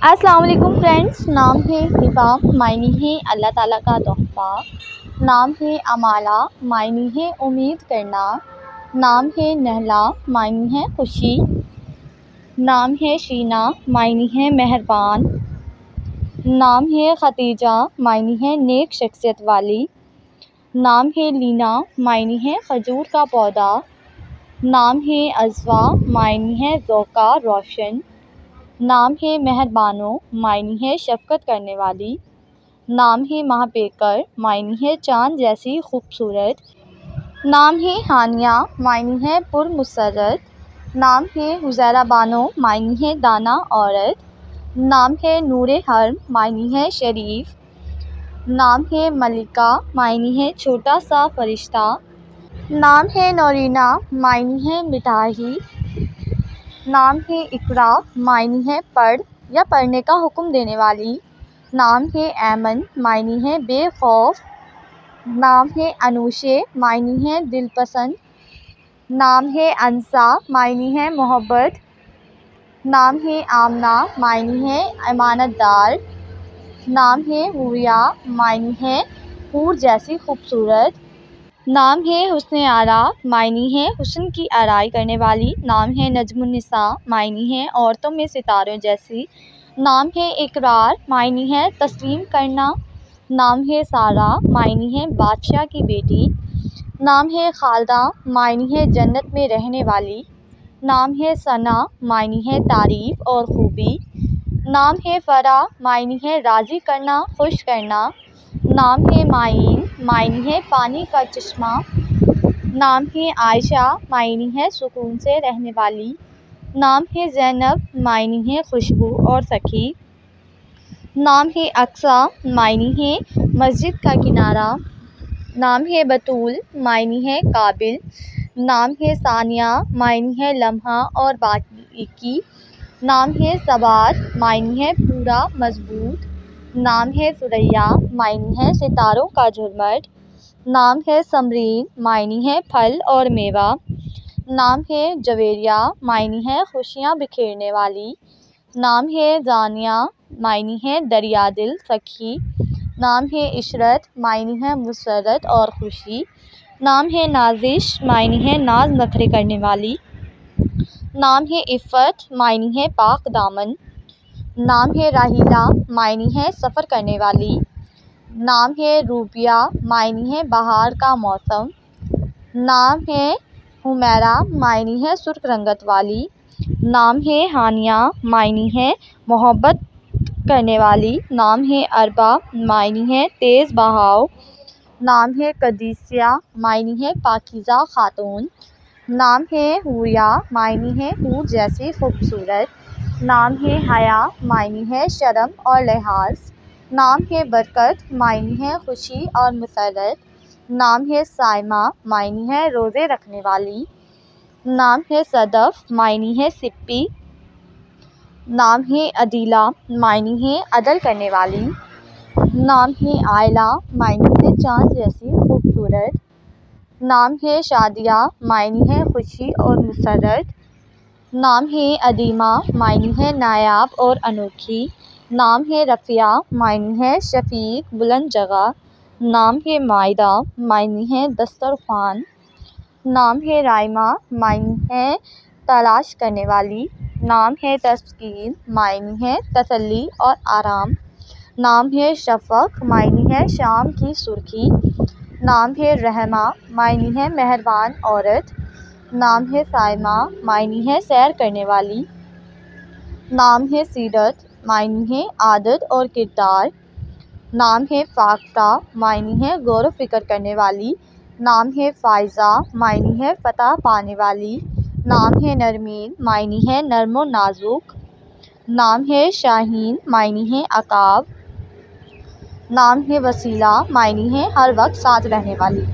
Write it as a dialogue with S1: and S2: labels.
S1: अस्सलाम वालेकुम फ्रेंड्स। नाम है हिबा, मायने है अल्लाह ताला का तोहफ़ा। नाम है अमाला, मायने है उम्मीद करना। नाम है नहला, मायने है खुशी। नाम है शीना, मायने है मेहरबान। नाम है खतीजा, मायने है नेक शख्सियत वाली। नाम है लीना, मायने है खजूर का पौधा। नाम है अज़वा, मायने है ज़ौक़ा रोशन। नाम है मेहरबानो, मायने है शफ़क़त करने वाली। नाम है महापेकर, मायने है चाँद जैसी खूबसूरत। नाम है हानिया, मायने है पुरमसरत। नाम है हुज़ैरा बानो, मायने है दाना औरत। नाम है नूरे हर्म, मायने है शरीफ। नाम है मलिका, मायने है छोटा सा फरिश्ता। नाम है नौरीना, मायने है मिठाई। नाम है इकरा, मायने है पढ़ या पढ़ने का हुक्म देने वाली। नाम है ऐमन, मायने है बेखौफ। नाम है अनूशे, मायने है दिलपसंद। नाम है अनसा, मायने है मोहब्बत। नाम है आमना, मायने है अमानतदार। नाम है हुरिया, मायने है हूर जैसी खूबसूरत। नाम है हुस्न आरा, मायने है हुस्न की आराई करने वाली। नाम है नजमुन्निसा, मायने है औरतों में सितारों जैसी। नाम है इकरार, मायने है तस्लीम करना। नाम है सारा, मायने है बादशाह की बेटी। नाम है खालदा, मायने है जन्नत में रहने वाली। नाम है सना, मायने है तारीफ़ और खूबी। नाम है फ़रा, मायने है राज़ी करना, खुश करना। नाम है माइन, मायने है पानी का चश्मा। नाम है आयशा, मायने है सुकून से रहने वाली। नाम है ज़ैनब, मायने है खुशबू और सखी। नाम है अक्सा, मायने है मस्जिद का किनारा। नाम है बतूल, मायने है काबिल। नाम है सानिया, मायने है लम्हा और बाकी। नाम है सबात, मायने है पूरा मजबूत। नाम है सुरैया, मायने है सितारों का झुरमट। नाम है समरीन, मायने है फल और मेवा। नाम है जवेरिया, मायने है खुशियाँ बिखेरने वाली। नाम है जानिया, मायने है दरिया दिल सखी। नाम है इशरत, मायने है मुसरत और खुशी। नाम है नाजिश, मायने है नाज नखरे करने वाली। नाम है इफ़्फ़त, मायने है पाक दामन। नाम है राहीला, मायने है सफ़र करने वाली। नाम है रूबिया, मायने है बहार का मौसम। नाम है हुमैरा, मायने है सुर्ख रंगत वाली। नाम है हानिया, मायने है मोहब्बत करने वाली। नाम है अरबा, मायने है तेज़ बहाव। नाम है कदीसिया, मायने है पाकीज़ा खातून। नाम है हुरिया, मायने है हूर जैसी खूबसूरत। नाम है हया, मायने है शर्म और लिहाज। नाम है बरकत, मायने है खुशी और मसरत। नाम है साइमा, मायने है रोज़े रखने वाली। नाम है सदफ़, मायने है सिप्पी। नाम है अदीला, मायने है अदल करने वाली। नाम है आयला, मायने है चाँद जैसी खूबसूरत। नाम है शादिया, मायने है खुशी और मसरत। नाम है अदीमा, मायने है नायाब और अनोखी। नाम है रफ़िया, मायने है शफ़ीक बुलंद जगह। नाम है मायदा, मायने है दस्तरख़्वान। नाम है राइमा, मायने है तलाश करने वाली। नाम है तस्कीन, मायने है तसल्ली और आराम। नाम है शफ़क़, मायने है शाम की सुर्खी। नाम है रहमा, मायने है मेहरबान औरत। नाम है साइमा, मायने है सैर करने वाली। नाम है सीरत, मायने है आदत और किरदार। नाम है फ़ाख्ता, मायने है गौर व फ़िक्र करने वाली। नाम है फ़ाइज़ा, मायने है फ़तह पाने वाली। नाम है नरमीन, मायने है नर्म व नाज़ुक। नाम है शाहीन, मायने है अकाब। नाम है वसीला, मायने है हर वक्त साथ रहने वाली।